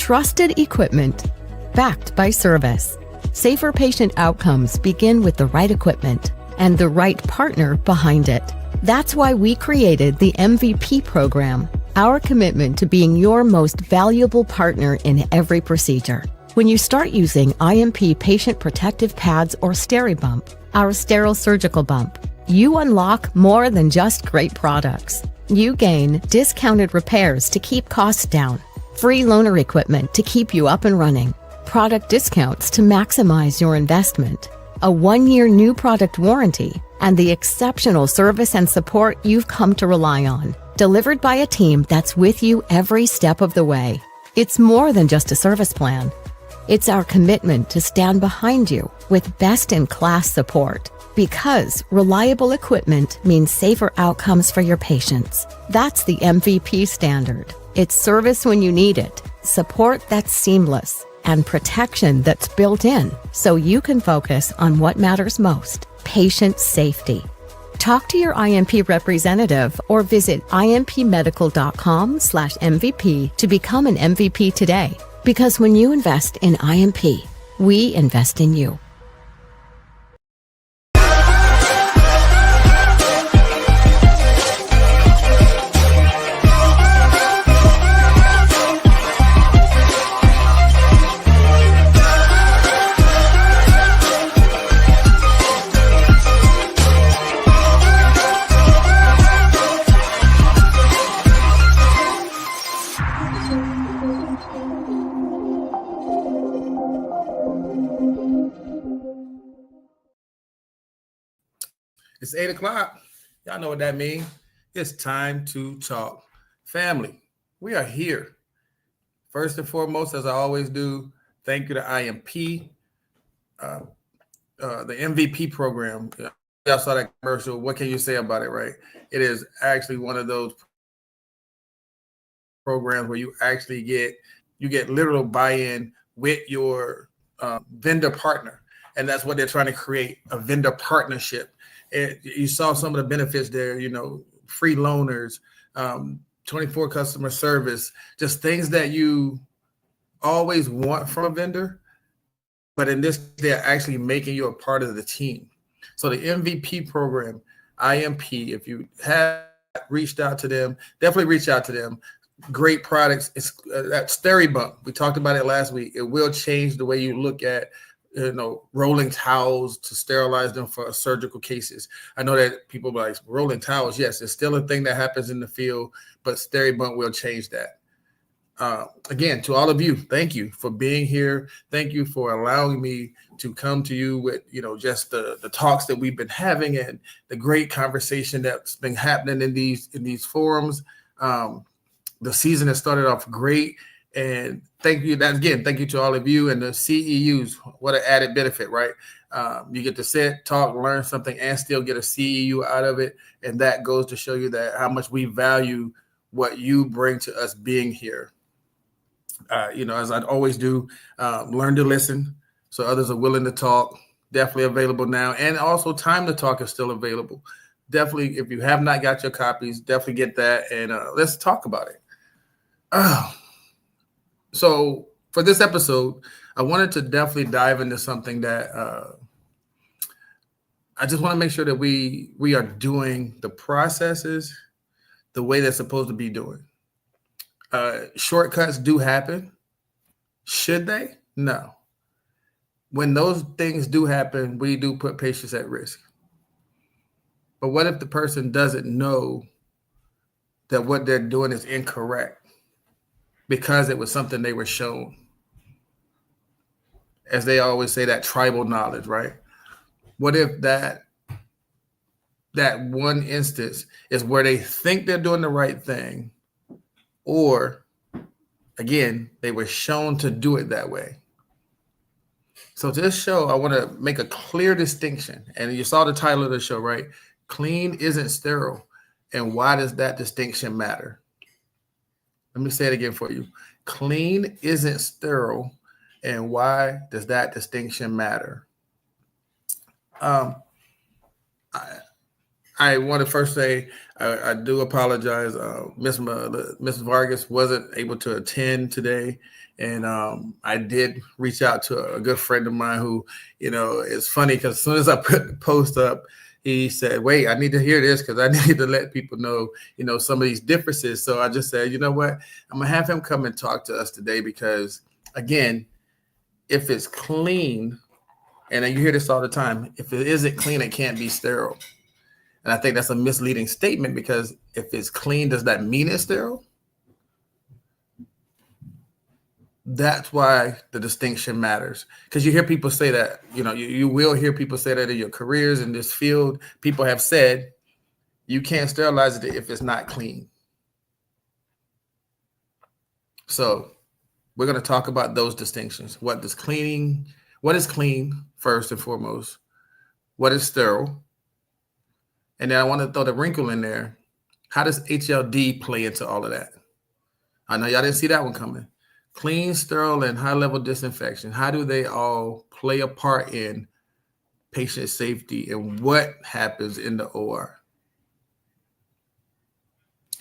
Trusted equipment backed by service. Safer patient outcomes begin with the right equipment and the right partner behind it. That's why we created the MVP program, our commitment to being your most valuable partner in every procedure. When you start using IMP patient protective pads or SteriBump, our sterile surgical bump, you unlock more than just great products. You gain discounted repairs to keep costs down, free loaner equipment to keep you up and running, product discounts to maximize your investment, a 1-year new product warranty, and the exceptional service and support you've come to rely on, delivered by a team that's with you every step of the way. It's more than just a service plan. It's our commitment to stand behind you with best-in-class support, because reliable equipment means safer outcomes for your patients. That's the MVP standard. It's service when you need it, support that's seamless, and protection that's built in so you can focus on what matters most, patient safety. Talk to your IMP representative or visit impmedical.com/MVP to become an MVP today. Because when you invest in IMP, we invest in you. It's 8 o'clock. Y'all know what that means. It's time to talk. Family, we are here. First and foremost, as I always do, thank you to IMP, the MVP program. Y'all saw that commercial. What can you say about it, right? It is actually one of those programs where you actually get literal buy-in with your vendor partner. And that's what they're trying to create, a vendor partnership. And you saw some of the benefits there, free loaners, 24 customer service, just things that you always want from a vendor. But in this, they're actually making you a part of the team. So the MVP program, IMP, if you have reached out to them, definitely reach out to them. Great products. It's that SteriBump. We talked about it last week. It will change the way you look at rolling towels to sterilize them for surgical cases. I know that people are like, rolling towels. Yes, it's still a thing that happens in the field, but SteriBump will change that. Again, to all of you, thank you for being here. Thank you for allowing me to come to you with, just the talks that we've been having and the great conversation that's been happening in these forums. The season has started off great. And thank you to all of you and the CEUs. What an added benefit, right? You get to sit, talk, learn something, and still get a CEU out of it. And that goes to show you that how much we value what you bring to us being here. As I always do, learn to listen so others are willing to talk. Definitely available now. And also Time to Talk is still available. Definitely, if you have not got your copies, definitely get that. And let's talk about it. So for this episode, I wanted to definitely dive into something that I just want to make sure that we are doing the processes the way they're supposed to be doing. Shortcuts do happen. Should they? No. When those things do happen, we do put patients at risk. But what if the person doesn't know that what they're doing is incorrect because it was something they were shown? As they always say, that tribal knowledge, right? What if that one instance is where they think they're doing the right thing, or again, they were shown to do it that way? So to this show, I want to make a clear distinction. And you saw the title of the show, right? Clean isn't sterile. And why does that distinction matter? Let me say it again for you. Clean isn't sterile. And why does that distinction matter? I want to first say I do apologize. Miss Vargas wasn't able to attend today, and I did reach out to a good friend of mine who, it's funny because as soon as I put the post up, he said, "Wait, I need to hear this because I need to let people know, some of these differences." So I just said, you know what, I'm gonna have him come and talk to us today because, again, if it's clean, and you hear this all the time, if it isn't clean, it can't be sterile. And I think that's a misleading statement because if it's clean, does that mean it's sterile? That's why the distinction matters. Because you hear people say that, you will hear people say that in your careers in this field. People have said you can't sterilize it if it's not clean. So we're going to talk about those distinctions. What is clean first and foremost? What is sterile? And then I want to throw the wrinkle in there. How does HLD play into all of that? I know y'all didn't see that one coming. Clean, sterile, and high-level disinfection. How do they all play a part in patient safety and what happens in the OR?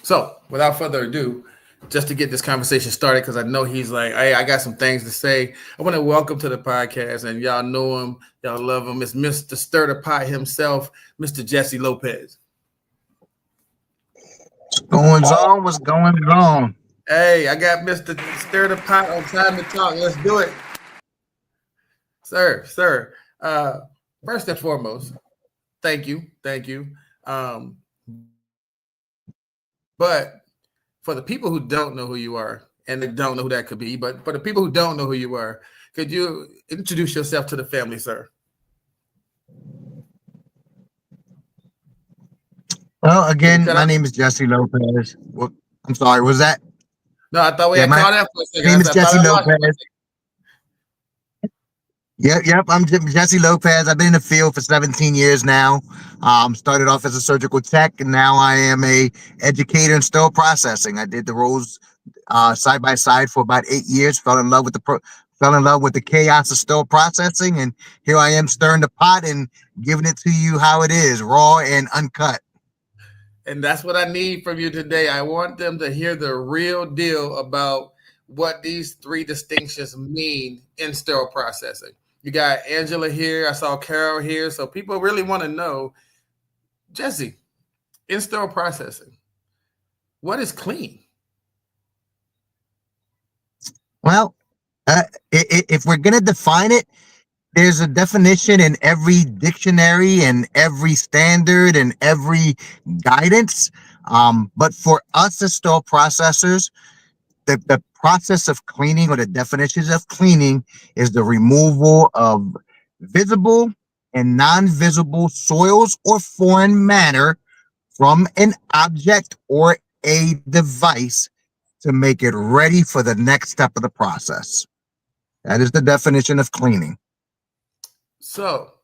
So without further ado, just to get this conversation started, because I know he's like, hey, I got some things to say. I want to welcome to the podcast, and y'all know him, y'all love him. It's Mr. Stir the Pot himself, Mr. Jesse Lopez. What's going on? What's going on? Hey, I got Mr. Stir the Pot on Time to Talk. Let's do it. Sir. First and foremost, thank you. But for the people who don't know who you are, and they don't know who that could be, but for the people who don't know who you are, could you introduce yourself to the family, sir? Well, again, my name is Jesse Lopez. I'm sorry, was that? No, I thought we had called that for a second. My name is Jesse Lopez. Yep. I'm Jesse Lopez. I've been in the field for 17 years now. Started off as a surgical tech, and now I am a educator in sterile processing. I did the roles side by side for about 8 years. Fell in love with the chaos of sterile processing, and here I am stirring the pot and giving it to you how it is, raw and uncut. And that's what I need from you today. I want them to hear the real deal about what these three distinctions mean in sterile processing. You got Angela here. I saw Carol here. So people really want to know, Jesse, in sterile processing, what is clean? Well, if we're going to define it, there's a definition in every dictionary and every standard and every guidance. But for us as sterile processors, the process of cleaning, or the definitions of cleaning, is the removal of visible and non-visible soils or foreign matter from an object or a device to make it ready for the next step of the process. That is the definition of cleaning. So,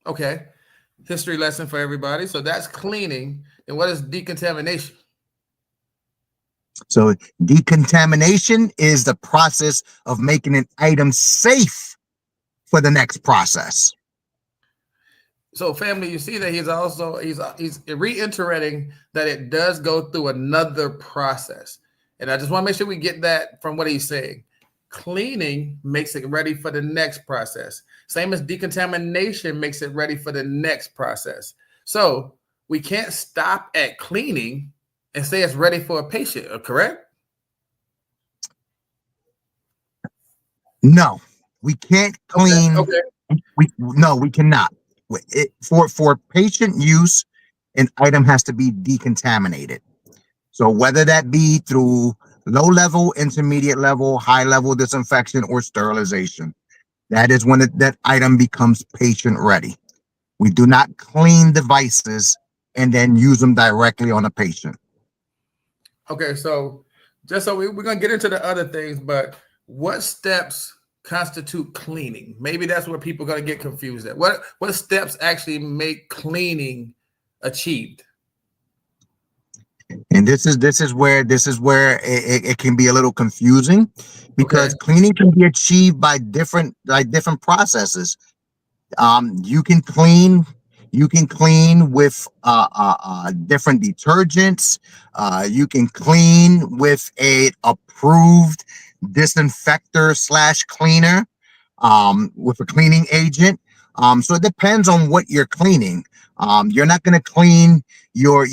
okay, history lesson for everybody. So that's cleaning. And what is decontamination? So decontamination is the process of making an item safe for the next process. So family, you see that he's reiterating that it does go through another process. And I just want to make sure we get that from what he's saying. Cleaning makes it ready for the next process. Same as decontamination makes it ready for the next process. So we can't stop at cleaning and say it's ready for a patient, correct? No, we can't clean. Okay. We cannot. For patient use, an item has to be decontaminated. So whether that be through low level, intermediate level, high level disinfection, or sterilization, that is when that item becomes patient ready. We do not clean devices and then use them directly on a patient. Okay, so just so we're going to get into the other things, but what steps constitute cleaning? Maybe that's where people are going to get confused at. What steps actually make cleaning achieved? And this is where it can be a little confusing, because cleaning can be achieved by different processes. You can clean You can clean with different detergents. You can clean with a approved disinfector slash cleaner, with a cleaning agent. So it depends on what you're cleaning. You're not going to clean your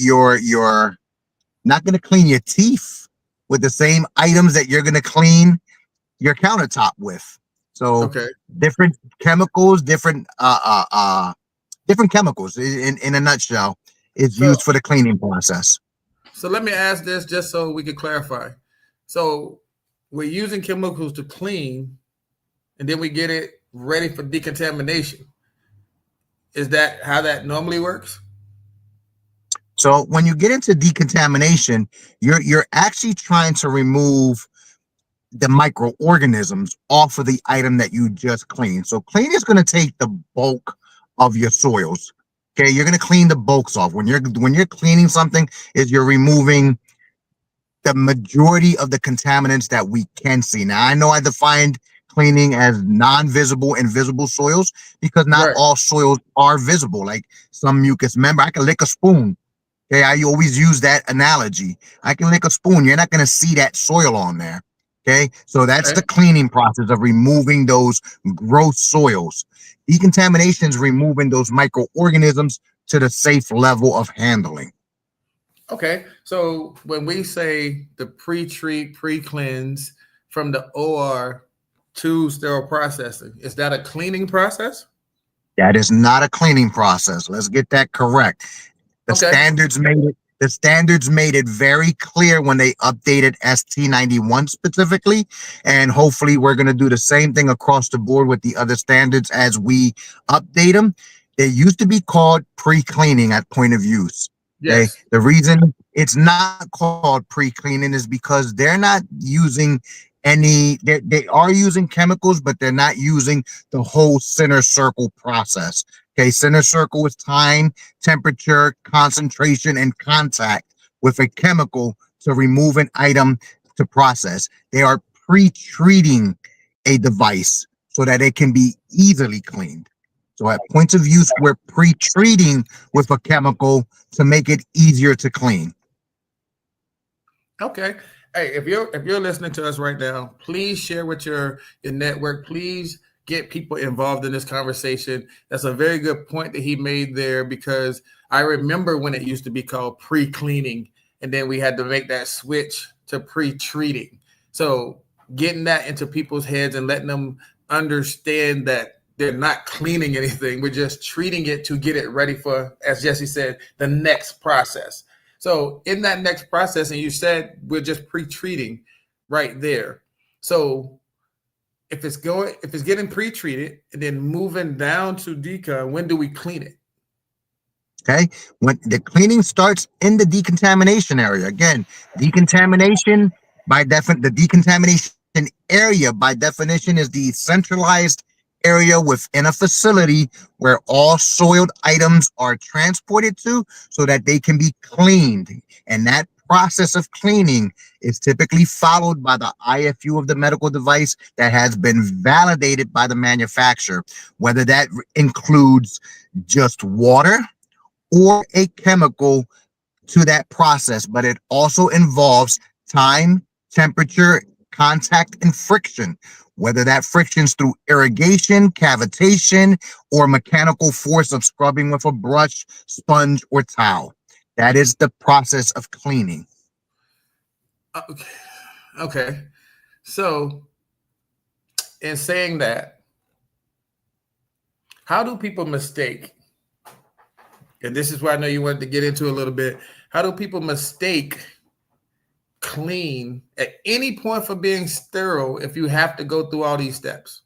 not going to clean your teeth with the same items that you're going to clean your countertop with. So Okay. different chemicals, different chemicals in a nutshell is So used for the cleaning process. so let me ask this just so we can clarify. So we're using chemicals to clean, and then we get it ready for decontamination. Is that how that normally works? So when you get into decontamination, you're actually trying to remove the microorganisms off of the item that you just cleaned. So clean is going to take the bulk of your soils. Okay, you're going to clean the bulks off. When you're cleaning something, is you're removing the majority of the contaminants that we can see. Now, I know I defined cleaning as non-visible and visible soils because not Right. all soils are visible. Like some mucus member, I can lick a spoon. Okay, I always use that analogy. I can lick a spoon. You're not going to see that soil on there. Okay, so that's Okay. the cleaning process of removing those gross soils. Decontamination is removing those microorganisms to the safe level of handling. Okay. So when we say the pre-treat, pre-cleanse from the OR to sterile processing, is that a cleaning process? That is not a cleaning process. Let's get that correct. The Okay. standards made it very clear when they updated ST91 specifically, and hopefully we're going to do the same thing across the board with the other standards as we update them. They used to be called pre-cleaning at point of use. Okay, Yes. the reason it's not called pre-cleaning is because they're not using they are using chemicals, but they're not using the whole center circle process. Okay, center circle is time, temperature, concentration, and contact with a chemical to remove an item to process. They are pre-treating a device so that it can be easily cleaned. So at points of use, we're pre-treating with a chemical to make it easier to clean. Okay. Hey, if you're listening to us right now, please share with your network. Please get people involved in this conversation. That's a very good point that he made there, because I remember when it used to be called pre-cleaning, and then we had to make that switch to pre-treating. So getting that into people's heads and letting them understand that they're not cleaning anything. We're just treating it to get it ready for, as Jesse said, the next process. So in that next process, and you said we're just pre-treating right there. So if it's getting pre-treated and then moving down to decon, when do we clean it? Okay, when the cleaning starts in the decontamination area. Again, decontamination the decontamination area by definition is the centralized area within a facility where all soiled items are transported to so that they can be cleaned. And that process of cleaning is typically followed by the IFU of the medical device that has been validated by the manufacturer, whether that includes just water or a chemical to that process, but it also involves time, temperature, contact, and friction, whether that friction's through irrigation, cavitation, or mechanical force of scrubbing with a brush, sponge, or towel. That is the process of cleaning. Okay. Okay. So in saying that, how do people mistake? And this is where I know you wanted to get into a little bit. How do people mistake clean at any point for being sterile if you have to go through all these steps?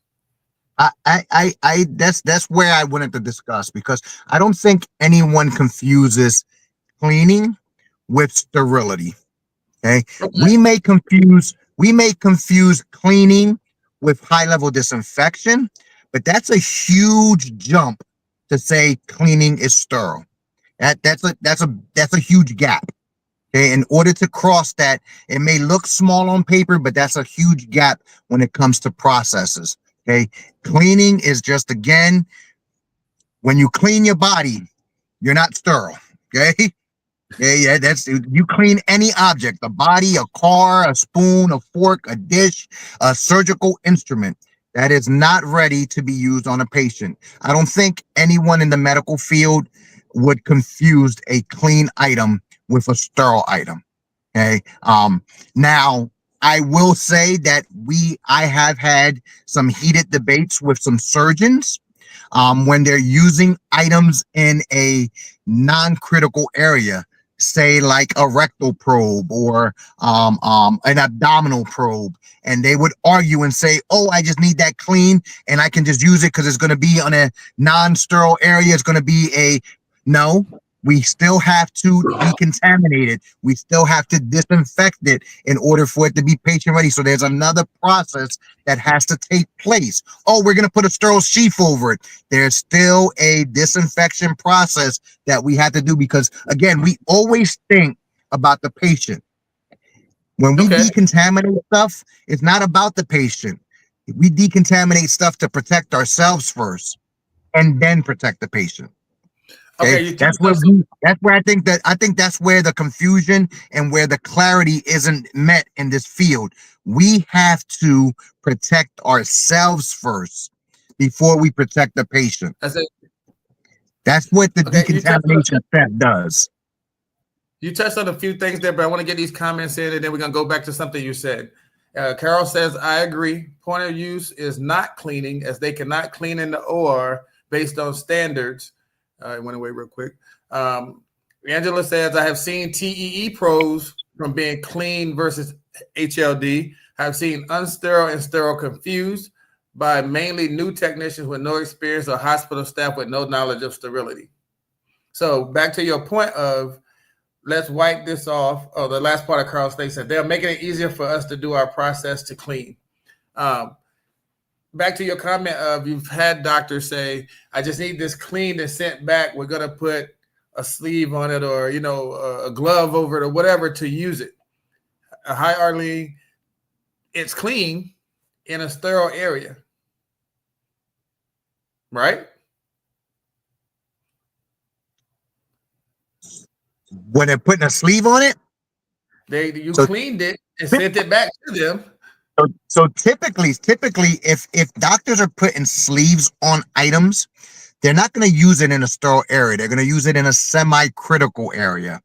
That's where I wanted to discuss, because I don't think anyone confuses cleaning with sterility. Okay, Okay. we may confuse cleaning with high level disinfection, but that's a huge jump to say cleaning is sterile. That's a huge gap. Okay, in order to cross that, it may look small on paper, but that's a huge gap when it comes to processes. Okay, cleaning is just, again, when you clean your body, you're not sterile. Okay. Yeah, that's you clean any object, a body, a car, a spoon, a fork, a dish, a surgical instrument that is not ready to be used on a patient. I don't think anyone in the medical field would confuse a clean item with a sterile item. Okay. Now I will say that I have had some heated debates with some surgeons when they're using items in a non-critical area, say like a rectal probe or an abdominal probe, and they would argue and say, "Oh, I just need that clean, and I can just use it because it's going to be on a non-sterile area. It's going to be a no." We still have to decontaminate it. We still have to disinfect it in order for it to be patient ready. So there's another process that has to take place. Oh, we're going to put a sterile sheath over it. There's still a disinfection process that we have to do because, again, we always think about the patient. When we Okay. decontaminate stuff, it's not about the patient. We decontaminate stuff to protect ourselves first and then protect the patient. Okay, Okay. You that's touched where on some. I think that's where the confusion and where the clarity isn't met in this field. We have to protect ourselves first before we protect the patient. I said, That's what the okay. decontamination step does. You touched on a few things there, but I want to get these comments in, and then we're gonna go back to something you said. Carol says, "I agree. Point of use is not cleaning, as they cannot clean in the OR based on standards." It went away real quick. Angela says, "I have seen TEE pros from being clean versus HLD. I've seen unsterile and sterile confused by mainly new technicians with no experience or hospital staff with no knowledge of sterility." So back to your point of let's wipe this off. Oh, the last part of Carl's thing said they're making it easier for us to do our process to clean. Back to your comment of you've had doctors say, "I just need this cleaned and sent back. We're gonna put a sleeve on it, or a glove over it, or whatever to use it." Hi, Arlene. It's clean in a sterile area, right? When they're putting a sleeve on it, You so cleaned it and sent it back to them. so typically, if doctors are putting sleeves on items, they're not going to use it in a sterile area. They're going to use it in a semi-critical area.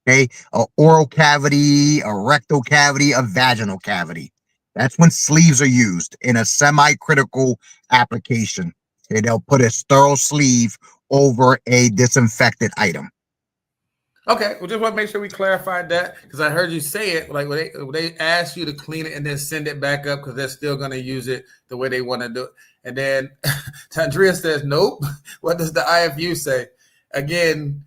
Okay, a oral cavity, a rectal cavity, a vaginal cavity. That's when sleeves are used in a semi-critical application. Okay, they'll put a sterile sleeve over a disinfected item. Okay, we just want to make sure we clarified that because I heard you say it like when they ask you to clean it and then send it back up because they're still going to use it the way they want to do it. And then Tandria says, "Nope." What does the IFU say? Again,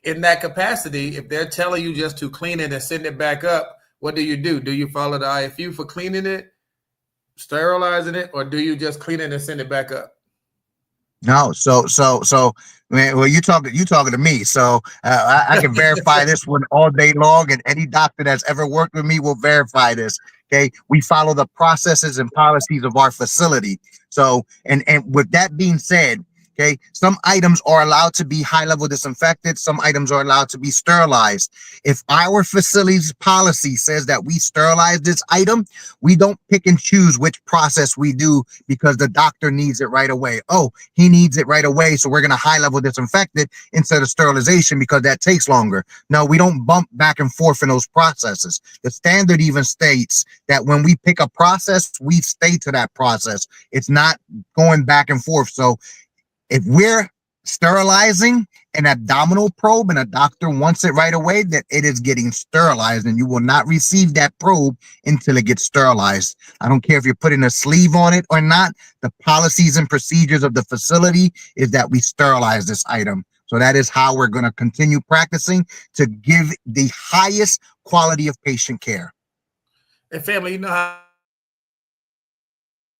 in that capacity, if they're telling you just to clean it and send it back up, what do? Do you follow the IFU for cleaning it, sterilizing it, or do you just clean it and send it back up? No, man. Well, you talking to me, so I can verify this one all day long, and any doctor that's ever worked with me will verify this. Okay, we follow the processes and policies of our facility. So, and with that being said, okay, some items are allowed to be high level disinfected. Some items are allowed to be sterilized. If our facility's policy says that we sterilize this item, we don't pick and choose which process we do because the doctor needs it right away. Oh, he needs it right away, so we're going to high level disinfect it instead of sterilization because that takes longer. No, we don't bump back and forth in those processes. The standard even states that when we pick a process, we stay to that process. It's not going back and forth. So if we're sterilizing an abdominal probe and a doctor wants it right away, that it is getting sterilized, and you will not receive that probe until it gets sterilized. I don't care if you're putting a sleeve on it or not. The policies and procedures of the facility is that we sterilize this item. So that is how we're going to continue practicing to give the highest quality of patient care. And family, you know how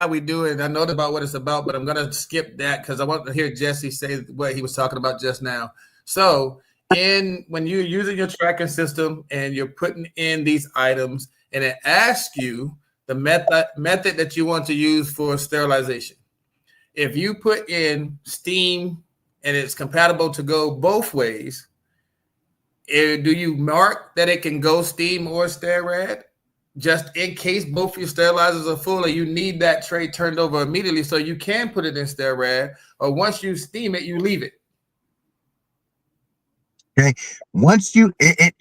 we do it. I know about what it's about, but I'm going to skip that because I want to hear Jesse say what he was talking about just now. So when you're using your tracking system and you're putting in these items and it asks you the method that you want to use for sterilization. If you put in steam and it's compatible to go both ways, do you mark that it can go steam or SteriRad? Just in case both your sterilizers are full and you need that tray turned over immediately so you can put it in SteriRad, or once you steam it, you leave it. Okay. Once you,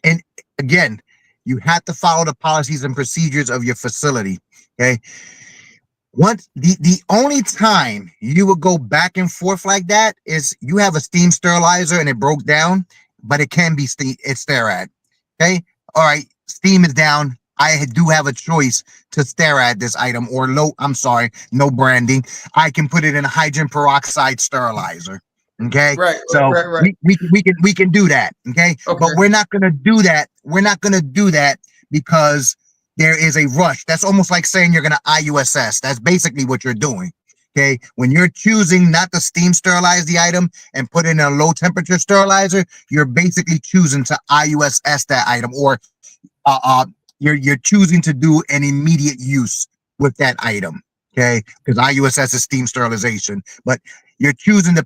and again, you have to follow the policies and procedures of your facility. Okay. Once the only time you would go back and forth like that is you have a steam sterilizer and it broke down, but it can be steam, it's SteriRad. Okay. All right. Steam is down. I do have a choice to SteriRad this item, or no branding. I can put it in a hydrogen peroxide sterilizer. Okay. Right. We can do that. Okay. But we're not going to do that. We're not going to do that because there is a rush. That's almost like saying you're going to IUSS. That's basically what you're doing. Okay. When you're choosing not to steam sterilize the item and put it in a low temperature sterilizer, you're basically choosing to IUSS that item, or you're choosing to do an immediate use with that item. Okay. Because IUSS is steam sterilization, but you're choosing to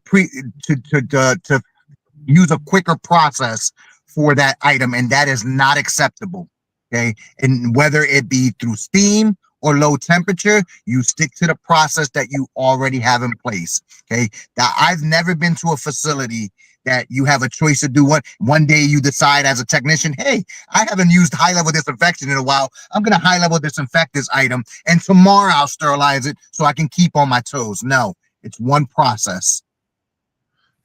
use a quicker process for that item, and that is not acceptable. Okay. And whether it be through steam or low temperature, you stick to the process that you already have in place. Okay. Now, I've never been to a facility that you have a choice to do one day you decide as a technician, hey, I haven't used high level disinfection in a while. I'm going to high level disinfect this item, and tomorrow I'll sterilize it so I can keep on my toes. No, it's one process.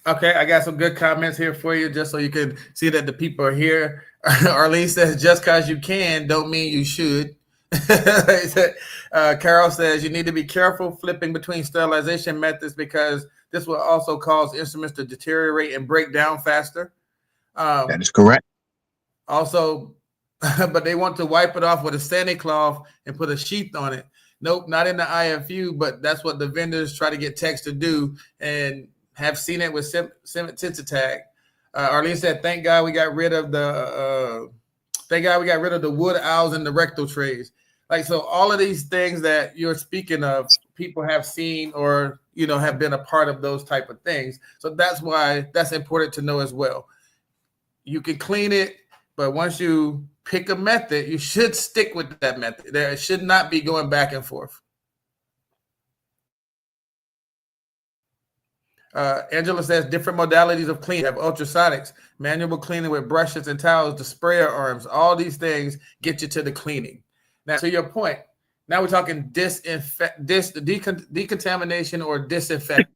Okay, I got some good comments here for you, just so you can see that the people are here. Arlene says, just because you can don't mean you should. Carol says, you need to be careful flipping between sterilization methods because this will also cause instruments to deteriorate and break down faster. That is correct. Also, but they want to wipe it off with a sanding cloth and put a sheath on it. Nope, not in the IFU, but that's what the vendors try to get techs to do, and have seen it with Sensitag. Arlene said, thank God we got rid of the wood owls and the rectal trays. Like, so all of these things that you're speaking of, people have seen or, have been a part of those type of things. So that's why that's important to know as well. You can clean it, but once you pick a method, you should stick with that method. There should not be going back and forth. Angela says different modalities of cleaning. You have ultrasonics, manual cleaning with brushes and towels, the sprayer arms. All these things get you to the cleaning. Now, to your point, now we're talking decontamination or disinfecting.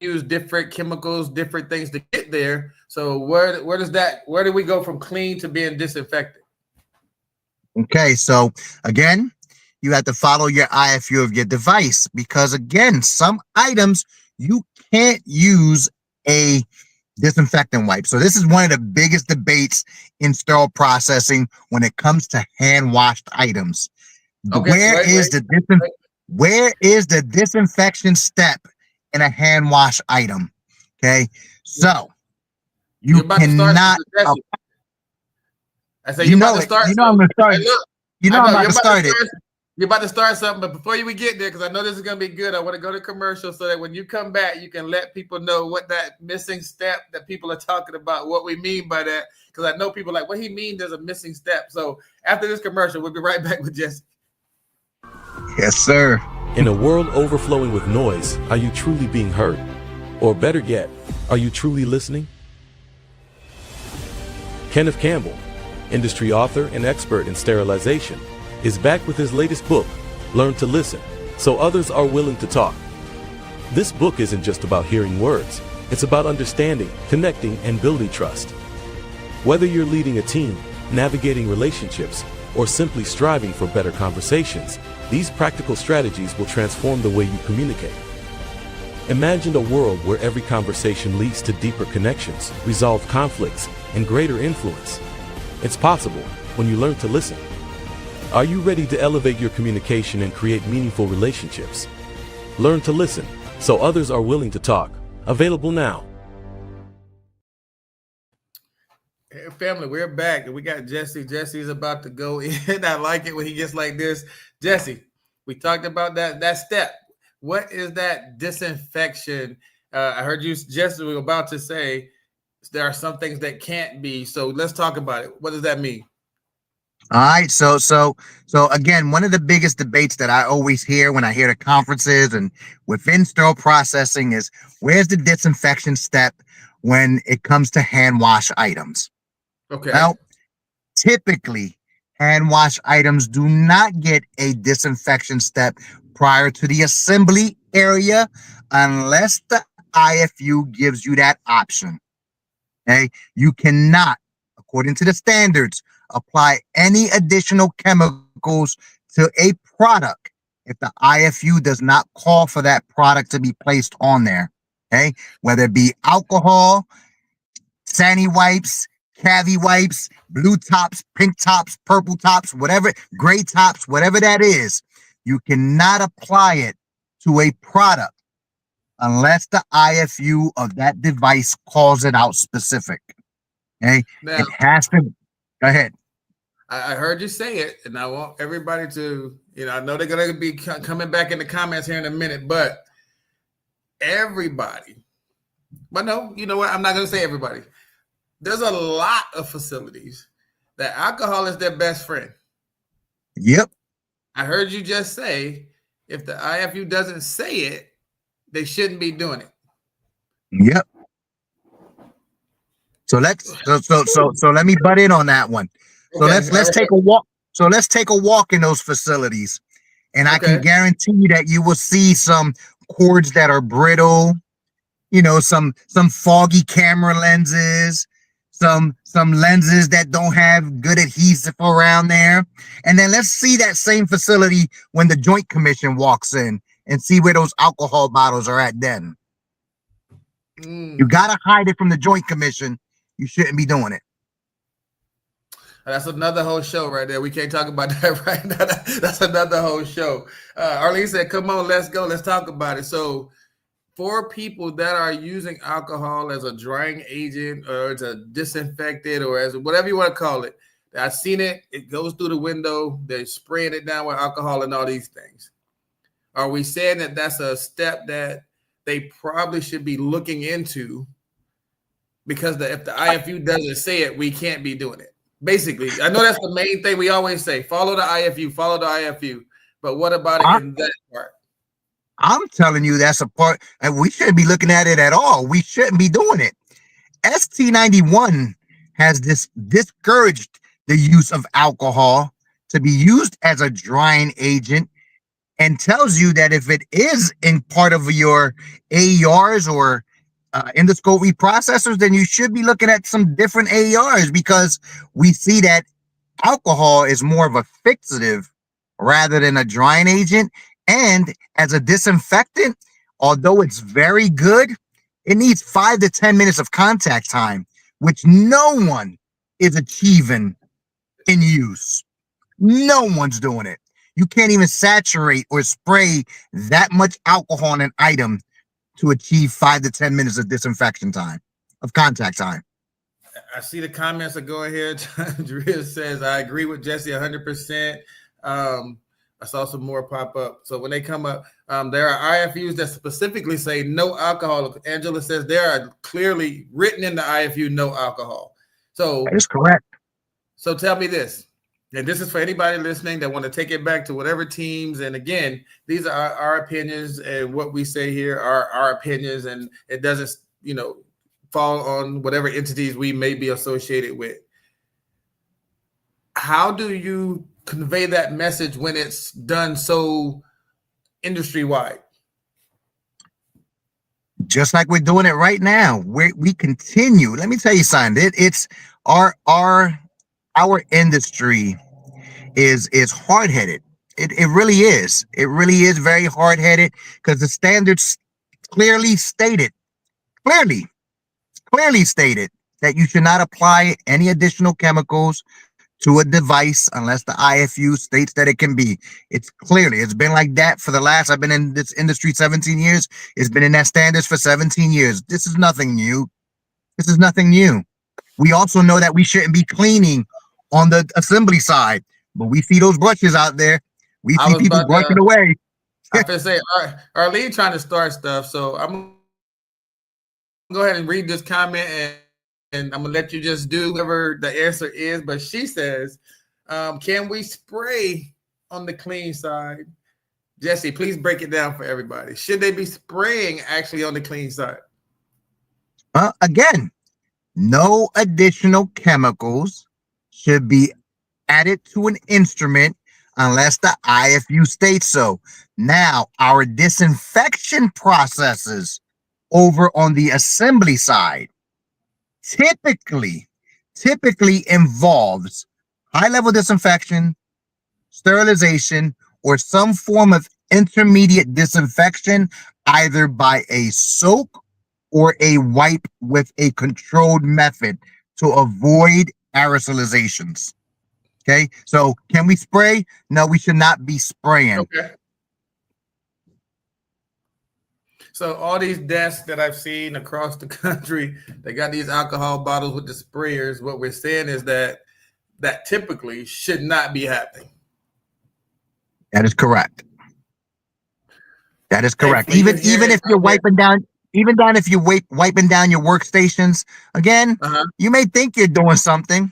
Use different chemicals, different things to get there. So where do we go from clean to being disinfected? Okay, so again, you have to follow your IFU of your device, because again, some items you can't use a disinfectant wipe. So this is one of the biggest debates in sterile processing when it comes to hand washed items. Okay, where is the disinfection step in a hand wash item? Okay, so you cannot. I say you're about to start. I'm going to start. I'm about to start it. You're about to start something, but before we get there, because I know this is going to be good, I want to go to commercial so that when you come back, you can let people know what that missing step that people are talking about, what we mean by that, because I know people are like, what he mean there's a missing step. So after this commercial, we'll be right back with Jesse. Yes, sir. In a world overflowing with noise, are you truly being heard? Or better yet, are you truly listening? Kenneth Campbell, industry author and expert in sterilization, is back with his latest book, Learn to Listen, So Others Are Willing to Talk. This book isn't just about hearing words. It's about understanding, connecting, and building trust. Whether you're leading a team, navigating relationships, or simply striving for better conversations, these practical strategies will transform the way you communicate. Imagine a world where every conversation leads to deeper connections, resolved conflicts, and greater influence. It's possible when you learn to listen. Are you ready to elevate your communication and create meaningful relationships? Learn to listen, so others are willing to talk. Available now. Hey, family, we're back, and we got Jesse. Jesse's about to go in. I like it when he gets like this. Jesse, We talked about that step. What is that disinfection? I heard you just were about to say there are some things that can't be. So let's talk about it. What does that mean? All right. So again, one of the biggest debates that I always hear when I hear the conferences and within sterile processing is where's the disinfection step when it comes to hand wash items? Okay. Well, typically hand wash items do not get a disinfection step prior to the assembly area unless the IFU gives you that option. Okay. You cannot, according to the standards, apply any additional chemicals to a product if the IFU does not call for that product to be placed on there. Okay. Whether it be alcohol, Sani wipes, Cavi wipes, blue tops, pink tops, purple tops, whatever, gray tops, whatever that is, you cannot apply it to a product unless the IFU of that device calls it out specific. Okay. Now, It has to. Go ahead. I heard you say it, and I want everybody to, I know they're going to be coming back in the comments here in a minute, but everybody, but no, you know what? I'm not going to say everybody. There's a lot of facilities that alcohol is their best friend. Yep. I heard you just say if the IFU doesn't say it, they shouldn't be doing it. Yep. So let me butt in on that one. So Okay, let's take a walk. So let's take a walk in those facilities, and I can guarantee you that you will see some cords that are brittle, some foggy camera lenses, some lenses that don't have good adhesive around there. And then let's see that same facility when the Joint Commission walks in and see where those alcohol bottles are at then. You got to hide it from the Joint Commission. You shouldn't be doing it. That's another whole show right there. We can't talk about that right now. That's another whole show. Arlene said, come on, let's go. Let's talk about it. So for people that are using alcohol as a drying agent or as a disinfectant or as whatever you want to call it, I've seen it. It goes through the window. They're spraying it down with alcohol and all these things. Are we saying that that's a step that they probably should be looking into? Because if the IFU doesn't say it, we can't be doing it. Basically, I know that's the main thing we always say, follow the IFU, follow the IFU. But what about it in that part? I'm telling you, that's a part, and we shouldn't be looking at it at all. We shouldn't be doing it. ST91 has discouraged the use of alcohol to be used as a drying agent and tells you that if it is in part of your AERs or endoscope reprocessors, then you should be looking at some different AERs, because we see that alcohol is more of a fixative rather than a drying agent. And as a disinfectant, although it's very good, it needs 5 to 10 minutes of contact time, which no one is achieving in use. No one's doing it. You can't even saturate or spray that much alcohol on an item to achieve 5 to 10 minutes of disinfection time, of contact time. I see the comments are going here. Drea says, I agree with Jesse 100%. I saw some more pop up. So when they come up, there are IFUs that specifically say no alcohol. Angela says there are clearly written in the IFU, no alcohol. So that is correct. So tell me this, and this is for anybody listening that want to take it back to whatever teams. And again, these are our opinions, and what we say here are our opinions, and it doesn't, fall on whatever entities we may be associated with. How do you convey that message when it's done so industry wide? Just like we're doing it right now. We continue. Let me tell you something. It's our industry is hard-headed. It really is. It really is very hard-headed, because the standards clearly stated that you should not apply any additional chemicals to a device unless the IFU states that it can be. It's been like that for the last, I've been in this industry 17 years. It's been in that standards for 17 years. This is nothing new. We also know that we shouldn't be cleaning on the assembly side, but we see those brushes out there. We I see was people about working to. away. I feel say our lead trying to start stuff, so I'm gonna go ahead and read this comment, and I'm gonna let you just do whatever the answer is. But she says, "Can we spray on the clean side?" Jesse, please break it down for everybody. Should they be spraying actually on the clean side? Again, no additional chemicals should be added to an instrument unless the IFU states so. Now, our disinfection processes over on the assembly side typically involves high-level disinfection, sterilization, or some form of intermediate disinfection, either by a soak or a wipe with a controlled method to avoid aerosolizations. Okay, so can we spray? No, we should not be spraying. Okay. So all these desks that I've seen across the country, they got these alcohol bottles with the sprayers. What we're saying is that typically should not be happening. That is correct. That is Hey, correct. you can hear Even it if you're out there. wiping down, if you wiping down your workstations, again, you may think you're doing something,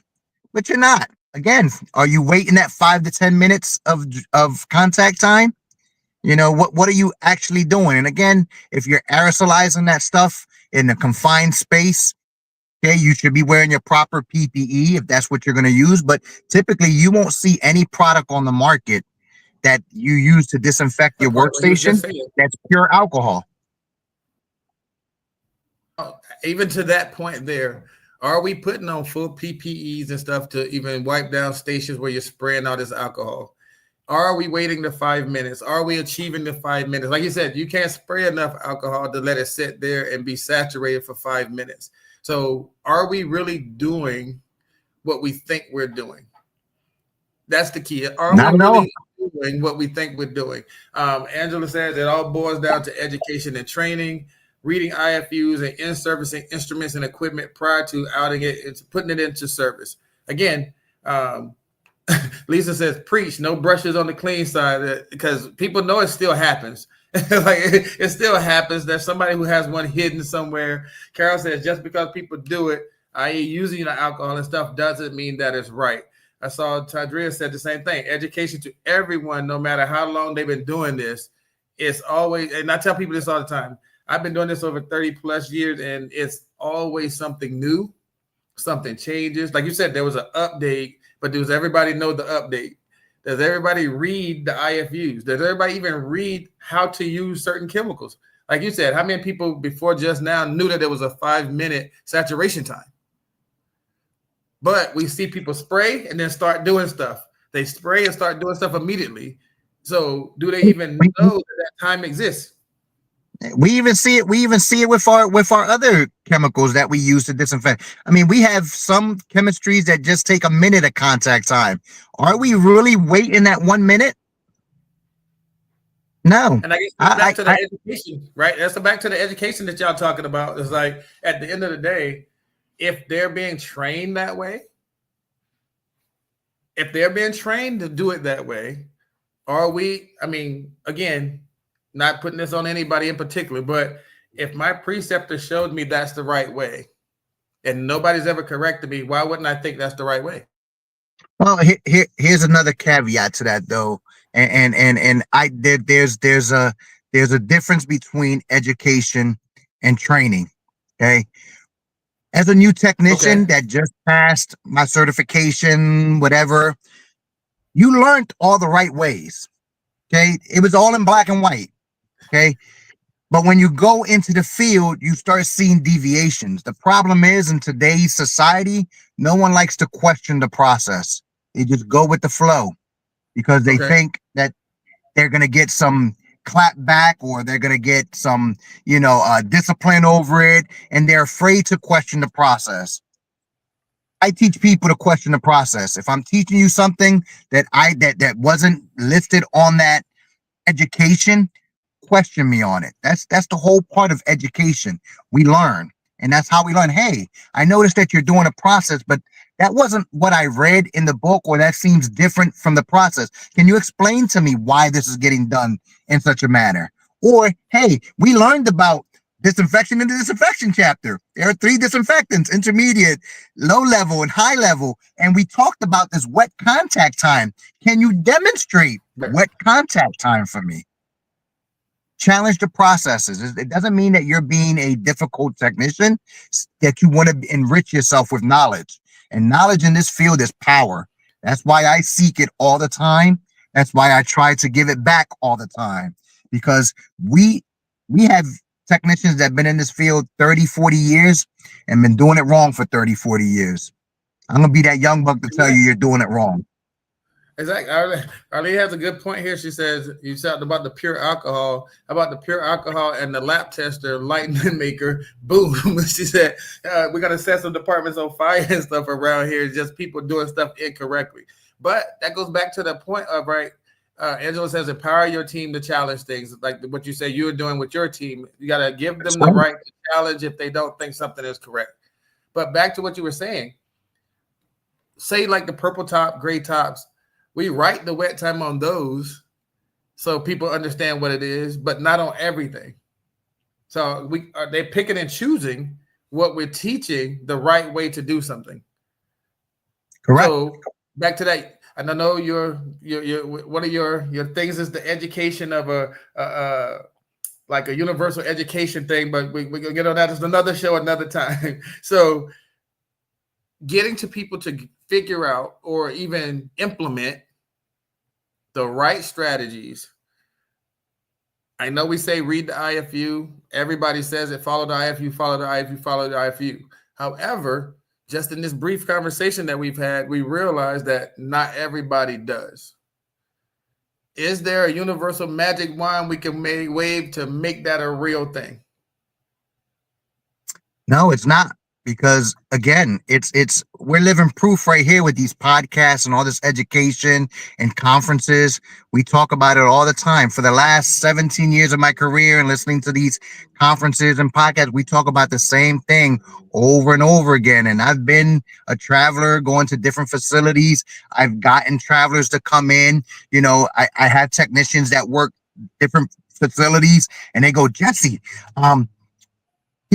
but you're not. Again, are you waiting that 5 to 10 minutes of contact time? You know, what are you actually doing? And again, if you're aerosolizing that stuff in a confined space, okay, you should be wearing your proper PPE if that's what you're going to use. But typically, you won't see any product on the market that you use to disinfect The your part where he was just workstation saying. that's pure alcohol. Even to that point there, are we putting on full PPEs and stuff to even wipe down stations where you're spraying all this alcohol? Are we waiting the 5 minutes? Are we achieving the 5 minutes? Like you said, you can't spray enough alcohol to let it sit there and be saturated for 5 minutes. So are we really doing what we think we're doing? That's the key. Are we really doing what we think we're doing? Angela says it all boils down to education and training, reading IFUs and in-servicing instruments and equipment prior to outing it and putting it into service. Again, Lisa says, preach, no brushes on the clean side, because people know it still happens. Like it still happens. There's somebody who has one hidden somewhere. Carol says, just because people do it, i.e. using the alcohol and stuff, doesn't mean that it's right. I saw Tadria said the same thing. Education to everyone, no matter how long they've been doing this, it's always, and I tell people this all the time, I've been doing this over 30 plus years, and it's always something new, something changes. Like you said, there was an update, but does everybody know the update? Does everybody read the IFUs? Does everybody even read how to use certain chemicals? Like you said, how many people before just now knew that there was a 5-minute saturation time? But we see people spray and then start doing stuff. They spray and start doing stuff immediately. So do they even know that time exists? We even see it with our other chemicals that we use to disinfect. I mean, we have some chemistries that just take a minute of contact time. Are we really waiting that 1 minute? No. And I guess it's back to the education, right? That's back to the education that y'all talking about. It's like at the end of the day, if they're being trained that way, if they're being trained to do it that way, are we, I mean, again, not putting this on anybody in particular, but if my preceptor showed me that's the right way and nobody's ever corrected me, why wouldn't I think that's the right way? Well, here's another caveat to that though. There's a difference between education and training. Okay. As a new technician that just passed my certification, whatever, you learned all the right ways. Okay. It was all in black and white. Okay. But when you go into the field, you start seeing deviations. The problem is in today's society, no one likes to question the process. They just go with the flow because they think that they're going to get some clap back or they're going to get some, discipline over it. And they're afraid to question the process. I teach people to question the process. If I'm teaching you something that wasn't listed on that education, question me on it. That's the whole part of education. We learn, and that's how we learn. Hey, I noticed that you're doing a process, but that wasn't what I read in the book, or that seems different from the process. Can you explain to me why this is getting done in such a manner? Or, hey, we learned about disinfection in the disinfection chapter. There are 3 disinfectants: intermediate, low level, and high level. And we talked about this wet contact time. Can you demonstrate wet contact time for me? Challenge the processes. It doesn't mean that you're being a difficult technician, that you want to enrich yourself with knowledge. And knowledge in this field is power. That's why I seek it all the time. That's why I try to give it back all the time. Because we have technicians that have been in this field 30, 40 years and been doing it wrong for 30, 40 years. I'm going to be that young buck to tell you you're doing it wrong. Exactly. Arlene has a good point here. She says, you talked about the pure alcohol, and the lab tester, lightning maker, boom. She said, we're going to set some departments on fire and stuff around here. Just people doing stuff incorrectly. But that goes back to the point of, right, Angela says, empower your team to challenge things. Like what you say you're doing with your team. You got to give them the right to challenge if they don't think something is correct. But back to what you were saying, say like the purple top, gray tops, we write the wet time on those so people understand what it is, but not on everything. So they're picking and choosing what we're teaching, the right way to do something. Correct. So back to that, and I know your one of your things is the education of like a universal education thing, but we gonna get on that. It's another show, another time. So getting to people to figure out or even implement the right strategies. I know we say read the IFU. Everybody says it, follow the IFU, follow the IFU, follow the IFU. However, just in this brief conversation that we've had, we realize that not everybody does. Is there a universal magic wand we can wave to make that a real thing? No, it's not. Because again, we're living proof right here with these podcasts and all this education and conferences. We talk about it all the time. For the last 17 years of my career and listening to these conferences and podcasts, we talk about the same thing over and over again. And I've been a traveler going to different facilities. I've gotten travelers to come in. You know, I have technicians that work different facilities and they go, Jesse,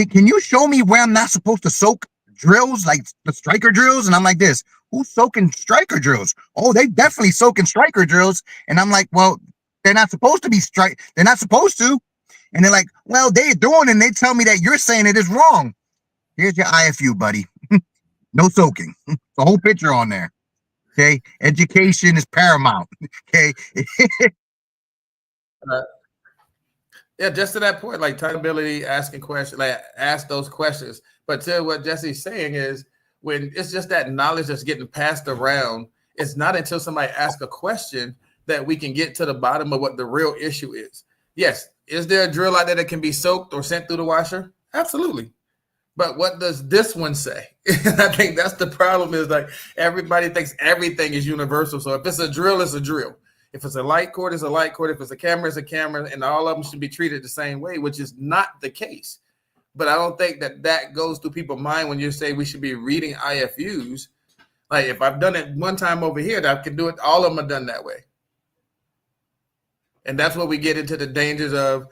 can you show me where I'm not supposed to soak drills, like the striker drills? And I'm like, who's soaking striker drills? Oh, they definitely soaking striker drills. And I'm like, well, they're not supposed to be they're not supposed to. And they're like, well, they're doing it, and they tell me that you're saying it is wrong. Here's your IFU, buddy. No soaking. The whole picture on there. Okay. Education is paramount. Okay. Yeah, just to that point, like accountability, asking questions, like ask those questions. But to what Jesse's saying is, when it's just that knowledge that's getting passed around, it's not until somebody asks a question that we can get to the bottom of what the real issue is. Yes, is there a drill out there that can be soaked or sent through the washer? Absolutely. But what does this one say? I think that's the problem, is like everybody thinks everything is universal. So if it's a drill, it's a drill. If it's a light cord, it's a light cord. If it's a camera, it's a camera. And all of them should be treated the same way, which is not the case. But I don't think that goes through people's mind when you say we should be reading IFUs. Like if I've done it one time over here, that I can do it. All of them are done that way. And that's where we get into the dangers of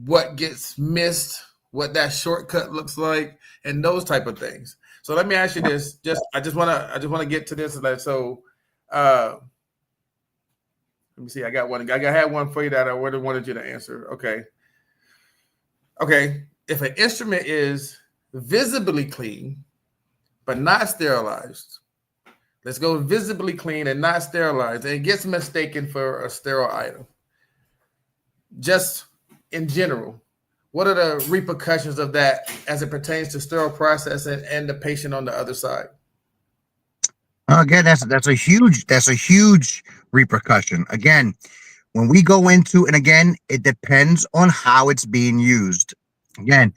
what gets missed, what that shortcut looks like, and those type of things. So let me ask you this. I just want to get to this. So let me see. I got one. I had one for you that I would have wanted you to answer. Okay. If an instrument is visibly clean, but not sterilized, let's go visibly clean and not sterilized, and it gets mistaken for a sterile item. Just in general, what are the repercussions of that as it pertains to sterile processing and the patient on the other side? Again, that's a huge repercussion. Again, when we go into, and again, it depends on how it's being used. Again,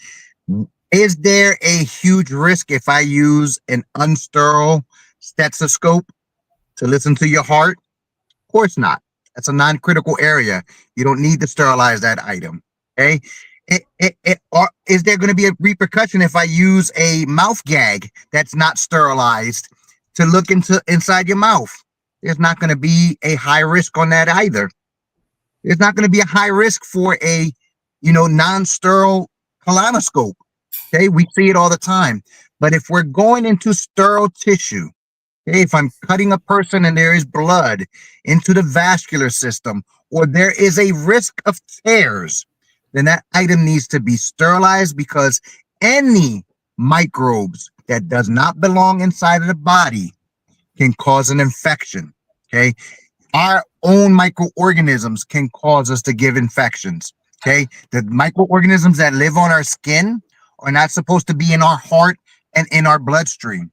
is there a huge risk if I use an unsterile stethoscope to listen to your heart? Of course not. That's a non-critical area. You don't need to sterilize that item. Okay. Or is there going to be a repercussion if I use a mouth gag that's not sterilized to look inside your mouth? There's not going to be a high risk on that either. There's not going to be a high risk for a, non-sterile colonoscope. Okay, we see it all the time. But if we're going into sterile tissue, okay, if I'm cutting a person and there is blood into the vascular system, or there is a risk of tears, then that item needs to be sterilized, because any microbes that does not belong inside of the body can cause an infection. Okay. Our own microorganisms can cause us to give infections. Okay. The microorganisms that live on our skin are not supposed to be in our heart and in our bloodstream.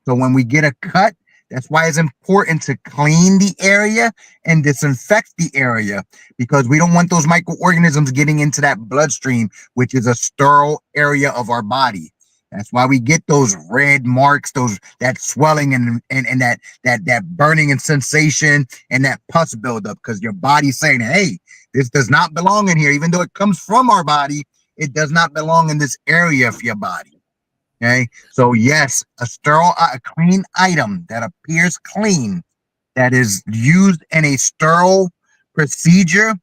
So when we get a cut, that's why it's important to clean the area and disinfect the area, because we don't want those microorganisms getting into that bloodstream, which is a sterile area of our body. That's why we get those red marks, that swelling and that burning and sensation and that pus buildup, because your body's saying, hey, this does not belong in here. Even though it comes from our body, it does not belong in this area of your body. Okay, so yes, a clean item that appears clean, that is used in a sterile procedure,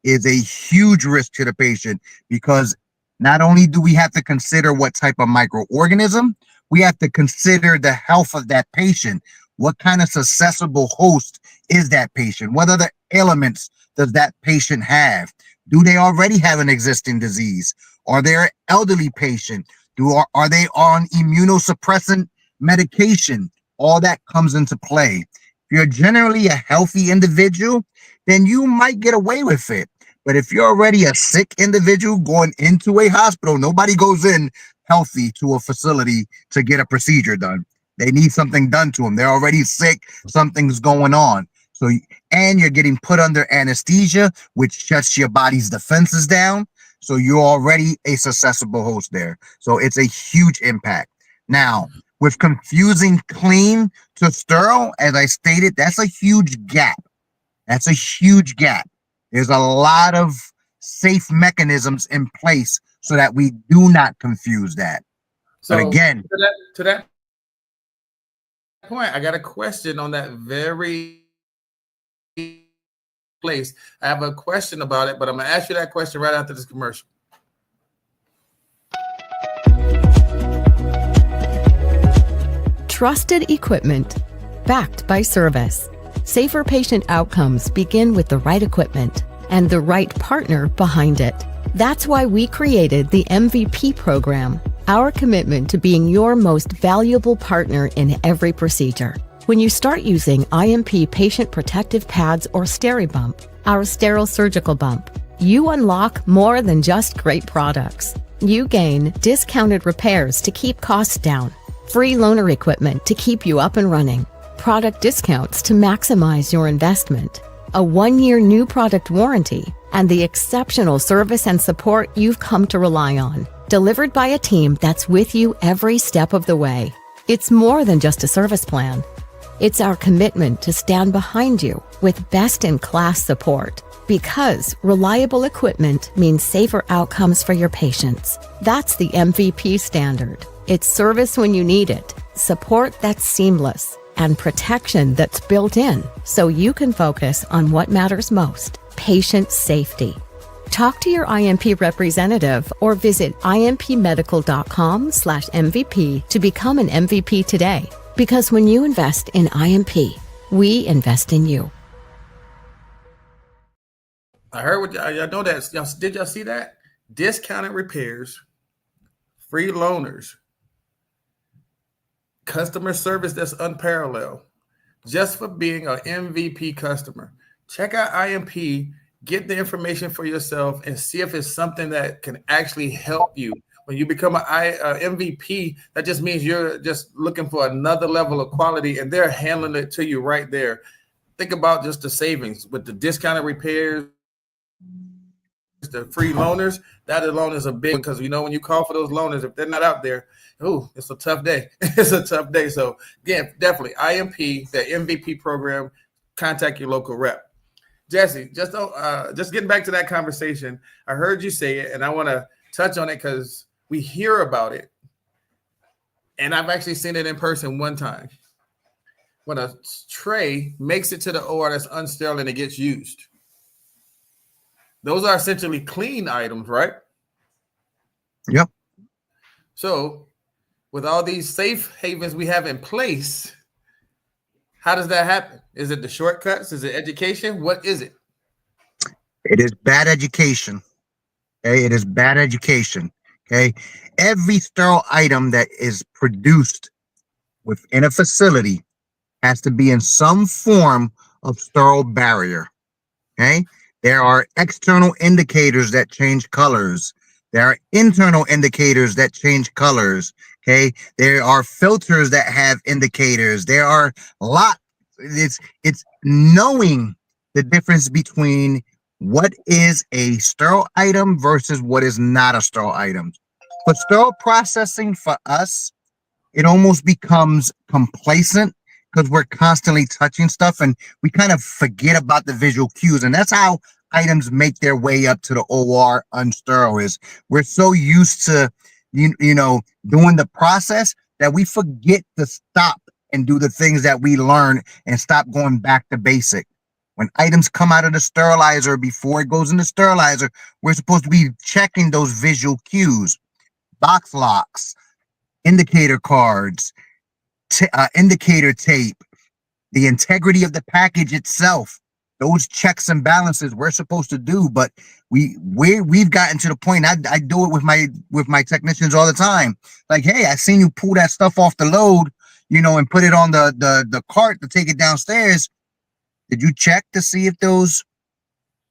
is a huge risk to the patient, because not only do we have to consider what type of microorganism, we have to consider the health of that patient. What kind of susceptible host is that patient? What other ailments does that patient have? Do they already have an existing disease? Are they an elderly patient? Are they on immunosuppressant medication? All that comes into play. If you're generally a healthy individual, then you might get away with it. But if you're already a sick individual going into a hospital, nobody goes in healthy to a facility to get a procedure done. They need something done to them. They're already sick. Something's going on. So, and you're getting put under anesthesia, which shuts your body's defenses down. So you're already a susceptible host there. So it's a huge impact. Now, with confusing clean to sterile, as I stated, that's a huge gap. That's a huge gap. There's a lot of safe mechanisms in place so that we do not confuse that. So but again, to that point, I got a question on that very place. I have a question about it, but I'm gonna ask you that question right after this commercial. Trusted equipment, backed by service. Safer patient outcomes begin with the right equipment and the right partner behind it. That's why we created the MVP program, our commitment to being your most valuable partner in every procedure. When you start using IMP patient protective pads or SteriBump, our sterile surgical bump, you unlock more than just great products. You gain discounted repairs to keep costs down, free loaner equipment to keep you up and running, product discounts to maximize your investment, a 1-year new product warranty, and the exceptional service and support you've come to rely on, delivered by a team that's with you every step of the way. It's more than just a service plan. It's our commitment to stand behind you with best-in-class support, because reliable equipment means safer outcomes for your patients. That's the MVP standard. It's service when you need it, support that's seamless, and protection that's built in so you can focus on what matters most: patient safety. Talk to your IMP representative or visit impmedical.com/MVP to become an MVP today. Because when you invest in IMP, we invest in you. I heard what y'all know that. Did y'all see that? Discounted repairs, free loaners, customer service that's unparalleled, just for being an MVP customer. Check out IMP, get the information for yourself, and see if it's something that can actually help you. When you become an MVP, that just means you're just looking for another level of quality, and they're handling it to you right there. Think about just the savings with the discounted repairs, the free loaners. That alone is a big one, because when you call for those loaners, if they're not out there, it's a tough day. It's a tough day. So again, definitely IMP, the MVP program. Contact your local rep. Jesse, just getting back to that conversation. I heard you say it, and I want to touch on it because we hear about it, and I've actually seen it in person one time. When a tray makes it to the OR that's unsterile and it gets used, those are essentially clean items, right? Yep. So, with all these safe havens we have in place, how does that happen? Is it the shortcuts? Is it education? What is it? It is bad education. Okay, it is bad education. Okay, every sterile item that is produced within a facility has to be in some form of sterile barrier. Okay, there are external indicators that change colors. There are internal indicators that change colors. Okay, there are filters that have indicators. There are lot. It's knowing the difference between what is a sterile item versus what is not a sterile item. For sterile processing, for us, it almost becomes complacent because we're constantly touching stuff and we kind of forget about the visual cues. And that's how items make their way up to the OR unsterile. Is we're so used to doing the process that we forget to stop and do the things that we learn and stop going back to basic. When items come out of the sterilizer, before it goes in the sterilizer, we're supposed to be checking those visual cues, box locks, indicator cards, indicator tape, the integrity of the package itself. Those checks and balances we're supposed to do, but we've gotten to the point. I do it with my technicians all the time. Like, hey, I seen you pull that stuff off the load, and put it on the cart to take it downstairs. Did you check to see if those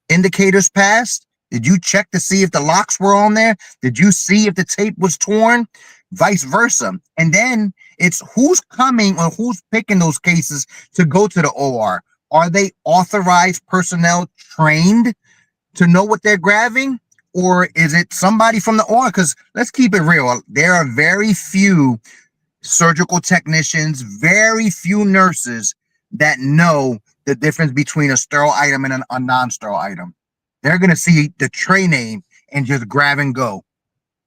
indicators passed? Did you check to see if the locks were on there? Did you see if the tape was torn? Vice versa. And then it's who's coming or who's picking those cases to go to the OR. Are they authorized personnel trained to know what they're grabbing? Or is it somebody from the OR? Because let's keep it real. There are very few surgical technicians, very few nurses that know the difference between a sterile item and a non-sterile item. They're going to see the tray name and just grab and go.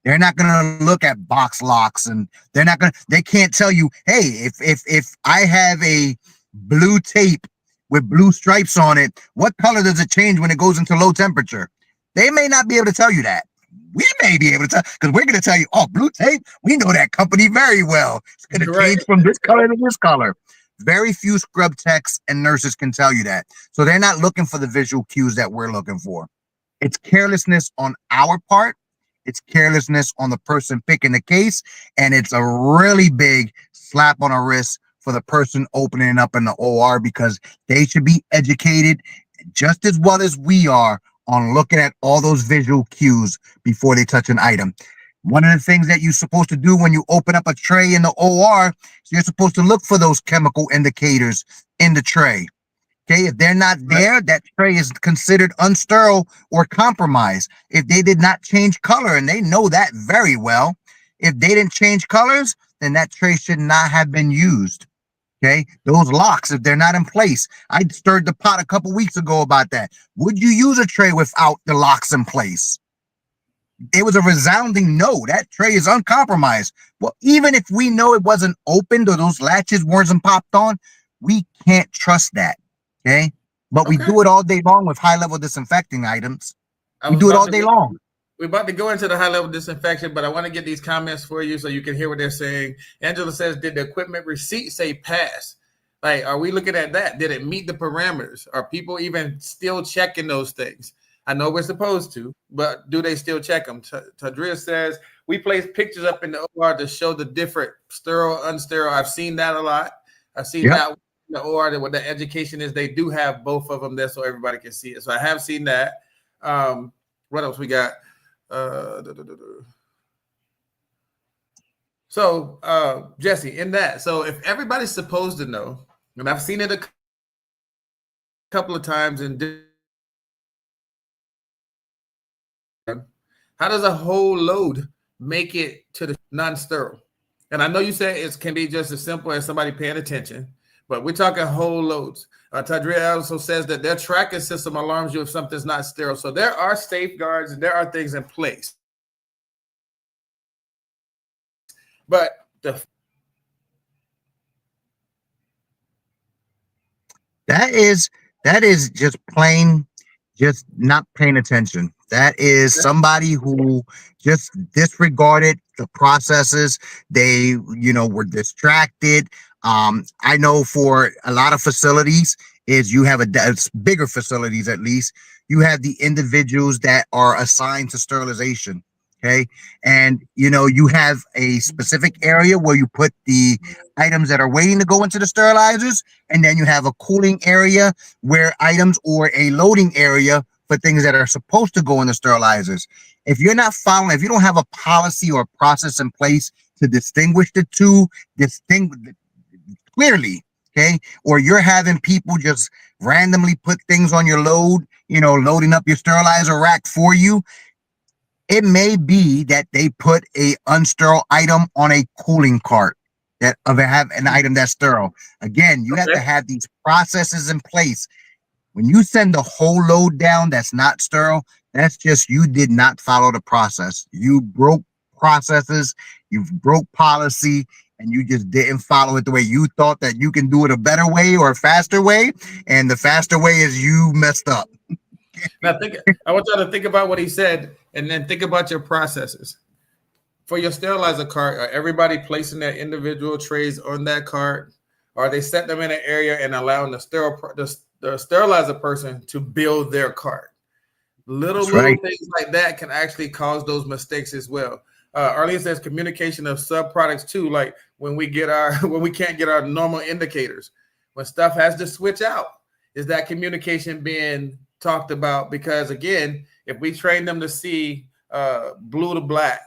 They're not going to look at box locks, and they can't tell you, hey, if I have a blue tape with blue stripes on it, what color does it change when it goes into low temperature? They may not be able to tell you that. We may be able to tell, because we're going to tell you, oh, blue tape, we know that company very well. It's going to change from this color to this color. Very few scrub techs and nurses can tell you that. So they're not looking for the visual cues that we're looking for. It's carelessness on our part. It's carelessness on the person picking the case. And it's a really big slap on the wrist for the person opening it up in the OR, because they should be educated just as well as we are on looking at all those visual cues before they touch an item. One of the things that you're supposed to do when you open up a tray in the OR is you're supposed to look for those chemical indicators in the tray. Okay, if they're not there, that tray is considered unsterile or compromised. If they did not change color, and they know that very well, if they didn't change colors, then that tray should not have been used. Okay, those locks, if they're not in place. I stirred the pot a couple weeks ago about that. Would you use a tray without the locks in place? It was a resounding no. That tray is uncompromised. Well, even if we know it wasn't opened or those latches weren't popped on, we can't trust that. Okay, but we do it all day long with high-level disinfecting items. We do it all day long. We're about to go into the high-level disinfection, but I want to get these comments for you so you can hear what they're saying. Angela says, did the equipment receipt say pass? Like, are we looking at that? Did it meet the parameters? Are people even still checking those things? I know we're supposed to, but do they still check them? Tadria says, we place pictures up in the OR to show the different sterile, unsterile. I've seen that a lot. I've seen that in the OR, that what the education is, they do have both of them there so everybody can see it. So I have seen that. What else we got? So, Jesse, in that, so if everybody's supposed to know, and I've seen it a couple of times in how does a whole load make it to the non-sterile? And I know you said it can be just as simple as somebody paying attention, but we're talking whole loads. Tadria also says that their tracking system alarms you if something's not sterile. So there are safeguards and there are things in place. But that is just plain, just not paying attention. That is somebody who just disregarded the processes. They, were distracted. I know for a lot of facilities is you have bigger facilities, at least you have the individuals that are assigned to sterilization. Okay. And, you have a specific area where you put the items that are waiting to go into the sterilizers. And then you have a cooling area where items, or a loading area for things that are supposed to go in the sterilizers. If you're not following, if you don't have a policy or process in place to distinguish the two clearly, okay, or you're having people just randomly put things on your load, loading up your sterilizer rack for you, it may be that they put a unsterile item on a cooling cart that have an item that's sterile. Again, you have to have these processes in place. When you send the whole load down that's not sterile, that's just you did not follow the process. You broke processes, you broke policy, and you just didn't follow it the way you thought that you can do it a better way or a faster way. And the faster way is you messed up. Now I want y'all to think about what he said, and then think about your processes. For your sterilizer cart, are everybody placing their individual trays on that cart? Or are they setting them in an area and allowing the sterilizer person to build their cart? Little things like that can actually cause those mistakes as well. Arlene says communication of subproducts too, like when we can't get our normal indicators, when stuff has to switch out, is that communication being talked about? Because again, if we train them to see blue to black,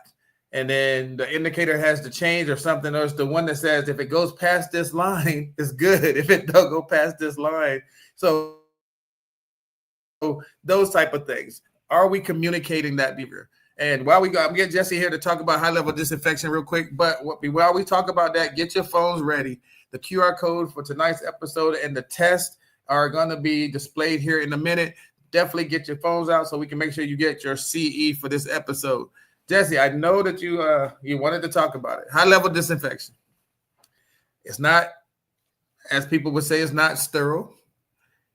and then the indicator has to change or something, or it's the one that says if it goes past this line, it's good. If it don't go past this line, so those type of things. Are we communicating that behavior? And while we go, I'm getting Jesse here to talk about high-level disinfection real quick. But while we talk about that, get your phones ready. The QR code for tonight's episode and the test are going to be displayed here in a minute. Definitely get your phones out so we can make sure you get your CE for this episode. Jesse, I know that you wanted to talk about it. High-level disinfection. It's not, as people would say, it's not sterile.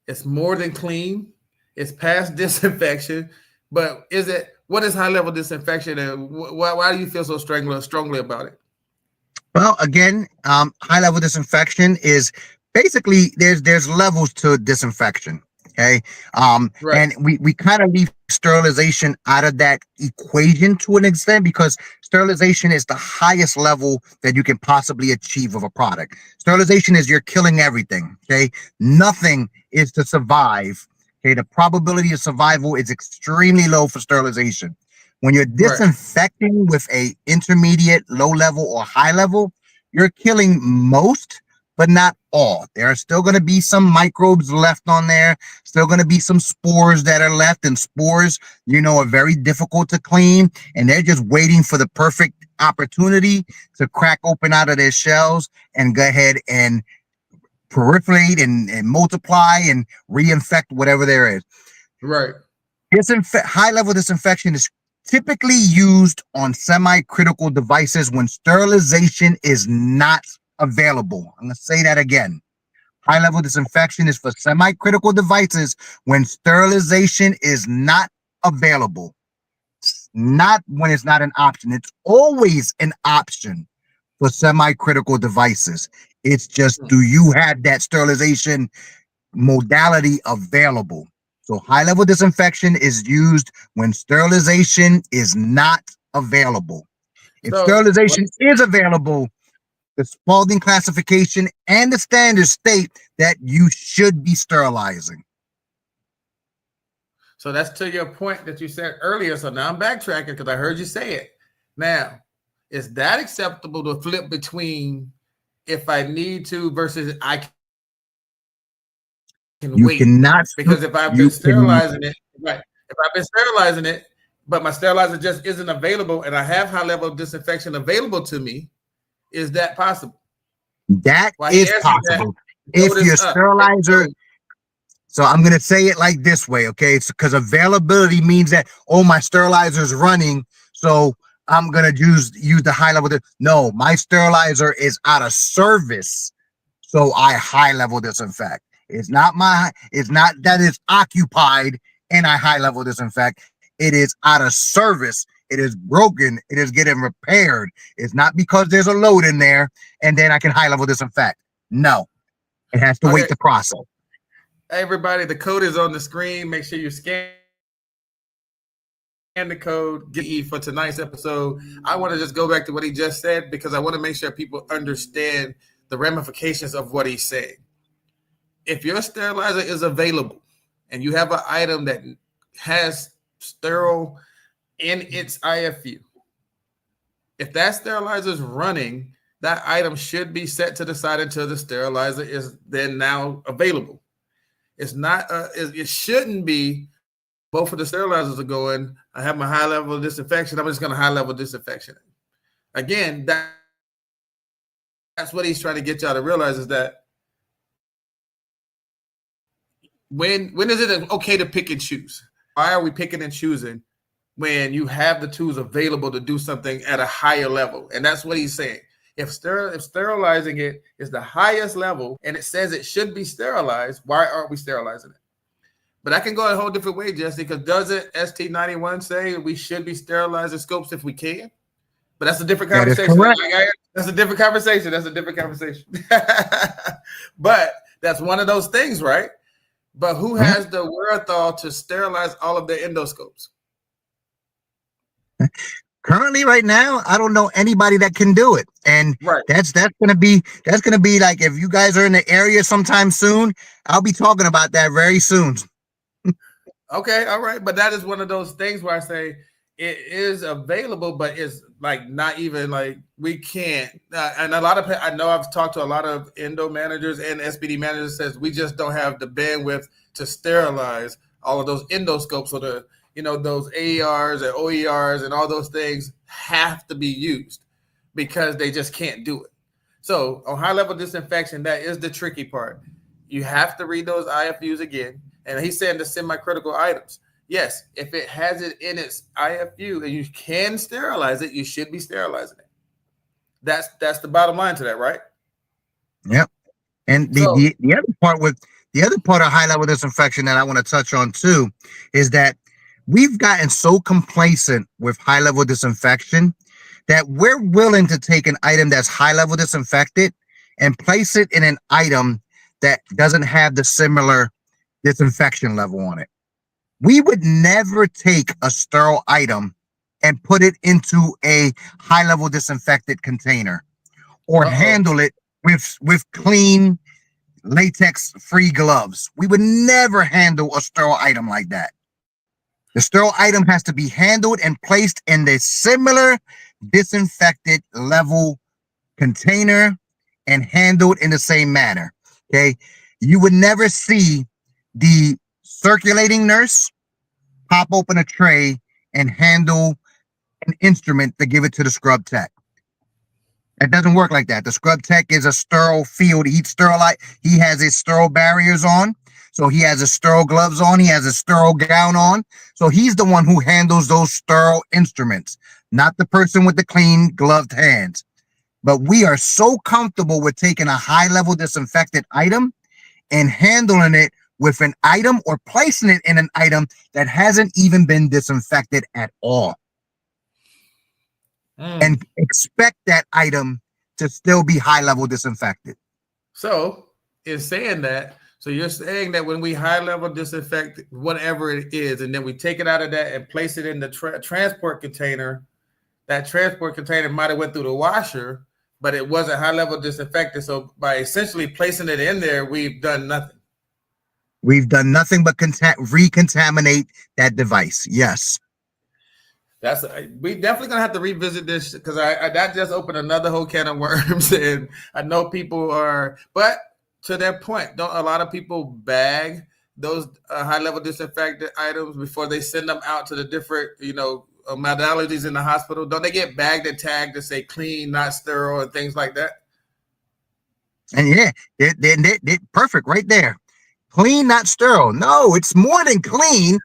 It's more than clean. It's past disinfection. But what is high-level disinfection, and why do you feel so strongly about it? Well, again, high-level disinfection is basically there's levels to disinfection. Okay. And we kind of leave sterilization out of that equation to an extent, because sterilization is the highest level that you can possibly achieve of a product. Sterilization is you're killing everything. Okay. Nothing is to survive. Okay. The probability of survival is extremely low for sterilization. When you're disinfecting with a intermediate, low level or high level, you're killing most, but not all. There are still going to be some microbes left on there, still going to be some spores that are left, and spores, are very difficult to clean, and they're just waiting for the perfect opportunity to crack open out of their shells and go ahead and proliferate and multiply and reinfect whatever there is. Right. High-level disinfection is typically used on semi-critical devices when sterilization is not available. I'm going to say that again. High-level disinfection is for semi-critical devices when sterilization is not available. Not when it's not an option. It's always an option for semi-critical devices. It's just, do you have that sterilization modality available? So high-level disinfection is used when sterilization is not available. If sterilization is available, the Spalding classification and the standards state that you should be sterilizing. So that's to your point that you said earlier. So now I'm backtracking because I heard you say it. Now, is that acceptable to flip between if I need to versus I can you wait? Cannot, because if I've been sterilizing it, right? If I've been sterilizing it, but my sterilizer just isn't available, and I have high-level disinfection available to me, is that possible? That is possible. if Code your is up. Okay, sterilizer, so I'm going to say it like this way, okay? It's because availability means that, oh, my sterilizer is running, so I'm going to use the high level. No, my sterilizer is out of service, so I high level disinfect. It's not that it's occupied and I high level disinfect. It is out of service. It is broken. It is getting repaired. It's not because there's a load in there and then I can high level disinfect. No, it has to okay. wait the process. Hey, everybody, the code is on the screen. Make sure you scan the code. Get for tonight's episode. I want to just go back to what he just said because I want to make sure people understand the ramifications of what he's saying. If your sterilizer is available and you have an item that has sterile in its IFU, if that sterilizer is running, that item should be set to the side until the sterilizer is then now available. It's not. It shouldn't be. Both of the sterilizers are going. I have my high level of disinfection. I'm just going to high level disinfection. Again, that's what he's trying to get y'all to realize is that when is it okay to pick and choose? Why are we picking and choosing when you have the tools available to do something at a higher level? And that's what he's saying. If sterilizing it is the highest level and it says it should be sterilized, why aren't we sterilizing it? But I can go a whole different way, Jesse, because doesn't ST91 say we should be sterilizing scopes if we can? But that's a different conversation. That's a different conversation. That's a different conversation. But that's one of those things, right? But who has the wherewithal to sterilize all of their endoscopes? Currently, right now, I don't know anybody that can do it, and that's gonna be like if you guys are in the area sometime soon, I'll be talking about that very soon. Okay, all right, but that is one of those things where I say it is available, but it's like not even like we can't. And a lot of I know I've talked to a lot of endo managers and SPD managers says we just don't have the bandwidth to sterilize all of those endoscopes or the those AERs and OERs and all those things have to be used because they just can't do it. So on high level disinfection, that is the tricky part. You have to read those IFUs again. And he's saying the semi-critical items. Yes, if it has it in its IFU and you can sterilize it, you should be sterilizing it. That's the bottom line to that, right? Yep. And the other part of high level disinfection that I want to touch on too is that we've gotten so complacent with high level disinfection that we're willing to take an item that's high level disinfected and place it in an item that doesn't have the similar disinfection level on it. We would never take a sterile item and put it into a high level disinfected container or handle it with clean latex free gloves. We would never handle a sterile item like that. The sterile item has to be handled and placed in the similar disinfected level container and handled in the same manner. Okay. You would never see the circulating nurse pop open a tray and handle an instrument to give it to the scrub tech. It doesn't work like that. The scrub tech is a sterile field. He has his sterile barriers on. So he has his sterile gloves on. He has a sterile gown on. So he's the one who handles those sterile instruments, not the person with the clean gloved hands. But we are so comfortable with taking a high level disinfected item and handling it with an item or placing it in an item that hasn't even been disinfected at all. And expect that item to still be high level disinfected. So in saying that, so you're saying that when we high level disinfect whatever it is, and then we take it out of that and place it in the transport container, that transport container might have went through the washer, but it wasn't high level disinfected. So by essentially placing it in there, we've done nothing. We've done nothing but recontaminate that device. Yes. We definitely gonna have to revisit this because I that just opened another whole can of worms, and I know people are. But to that point, don't a lot of people bag those high level disinfectant items before they send them out to the different modalities in the hospital? Don't they get bagged and tagged to say clean, not sterile, and things like that? And yeah, they're perfect right there. Clean, not sterile. No, it's more than clean,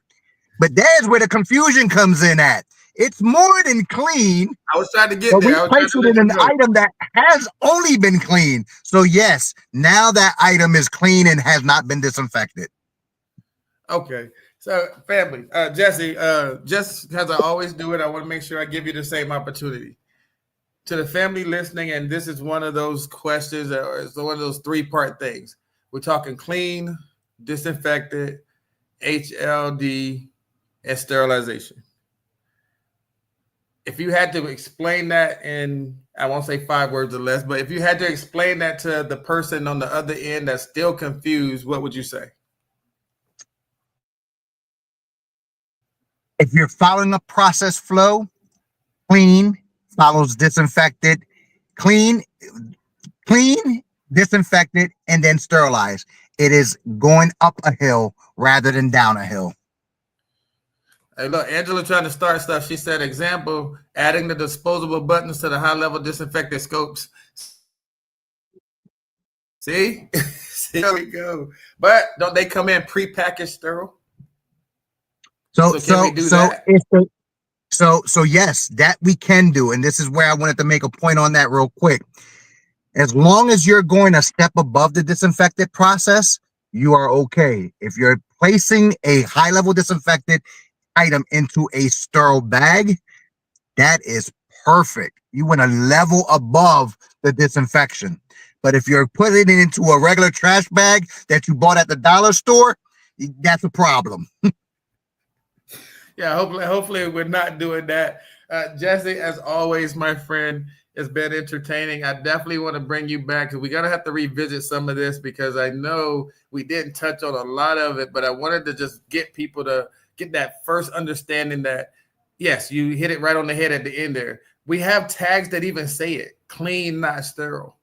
but there's where the confusion comes in at. It's more than clean, I was trying to get but we there. I was trying place to it let in you an know. item that has only been clean. So yes, now that item is clean and has not been disinfected. Okay. So, family, Jesse, just as I always do it, I want to make sure I give you the same opportunity. To the family listening, and this is one of those questions, or it's one of those three-part things. We're talking clean, disinfected, HLD, and sterilization. If you had to explain that in, I won't say 5 words or less, but if you had to explain that to the person on the other end that's still confused, what would you say? If you're following a process flow, clean follows disinfected, clean, clean, disinfected, and then sterilize. It is going up a hill rather than down a hill. Hey, look, Angela trying to start stuff. She said, example, adding the disposable buttons to the high-level disinfectant scopes. See? See, there we go. But don't they come in pre-packaged sterile? So Can we do so that? if the, so yes, that we can do, and this is where I wanted to make a point on that real quick. As long as you're going a step above the disinfected process, you are okay. If you're placing a high-level disinfected item into a sterile bag, that is perfect. You went a level above the disinfection. But if you're putting it into a regular trash bag that you bought at the dollar store, that's a problem. Yeah, hopefully we're not doing that. Jesse, as always, my friend, it's been entertaining. I definitely want to bring you back because we're gonna have to revisit some of this because I know we didn't touch on a lot of it, but I wanted to just get people to get that first understanding that yes, you hit it right on the head at the end there. We have tags that even say it: clean, not sterile.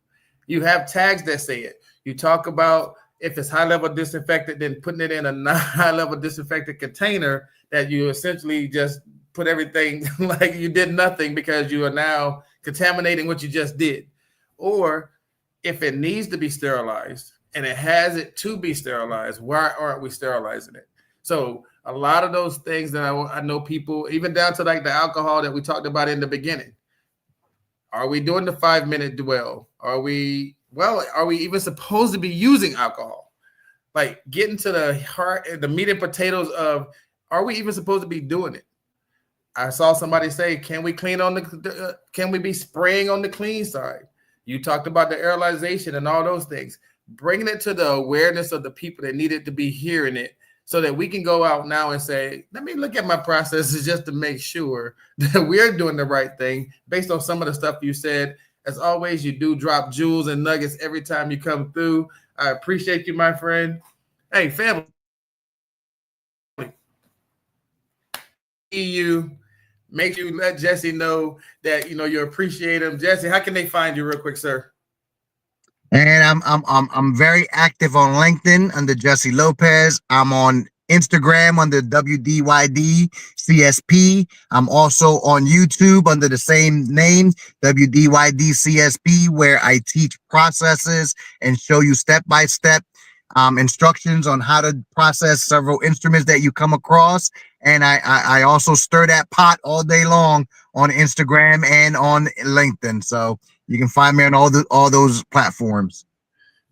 You have tags that say it. You talk about if it's high level disinfectant, then putting it in a non-high level disinfectant container that you essentially just put everything like you did nothing because you are now contaminating what you just did. Or if it needs to be sterilized and it has it to be sterilized, why aren't we sterilizing it? So a lot of those things that I know people, even down to like the alcohol that we talked about in the beginning. Are we doing the 5-minute dwell? Are we even supposed to be using alcohol? Like getting to the heart, the meat and potatoes of, are we even supposed to be doing it? I saw somebody say, can we clean on can we be spraying on the clean side? You talked about the sterilization and all those things. Bringing it to the awareness of the people that needed to be hearing it so that we can go out now and say, let me look at my processes just to make sure that we're doing the right thing based on some of the stuff you said. As always, you do drop jewels and nuggets every time you come through. I appreciate you, my friend. Hey, family. You make sure you let Jesse know that you appreciate him. Jesse, how can they find you real quick, sir? And I'm very active on LinkedIn under Jesse Lopez. I'm on Instagram under WDYD CSP. I'm also on YouTube under the same name, WDYD CSP, where I teach processes and show you step-by-step instructions on how to process several instruments that you come across. And I also stir that pot all day long on Instagram and on LinkedIn. So you can find me on all those platforms.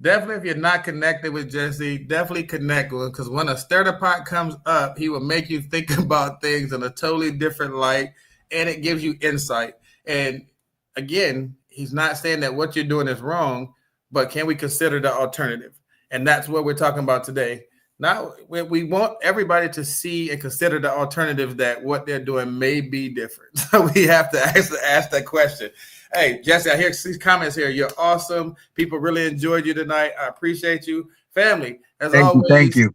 Definitely, if you're not connected with Jesse, definitely connect with him because when a stir the pot comes up, he will make you think about things in a totally different light, and it gives you insight. And again, he's not saying that what you're doing is wrong, but can we consider the alternative? And that's what we're talking about today. Now, we want everybody to see and consider the alternatives that what they're doing may be different. So we have to ask that question. Hey, Jesse, I hear these comments here. You're awesome. People really enjoyed you tonight. I appreciate you. Family, Thank you.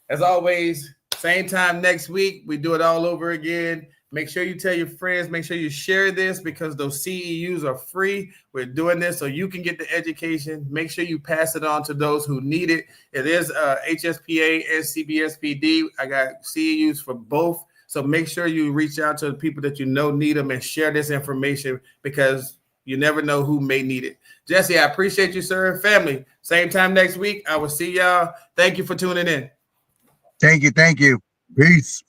As always, same time next week. We do it all over again. Make sure you tell your friends. Make sure you share this because those CEUs are free. We're doing this so you can get the education. Make sure you pass it on to those who need it. It is HSPA and CBSPD. I got CEUs for both. So make sure you reach out to the people that you know need them and share this information because you never know who may need it. Jesse, I appreciate you, sir. Family, same time next week. I will see y'all. Thank you for tuning in. Thank you. Peace.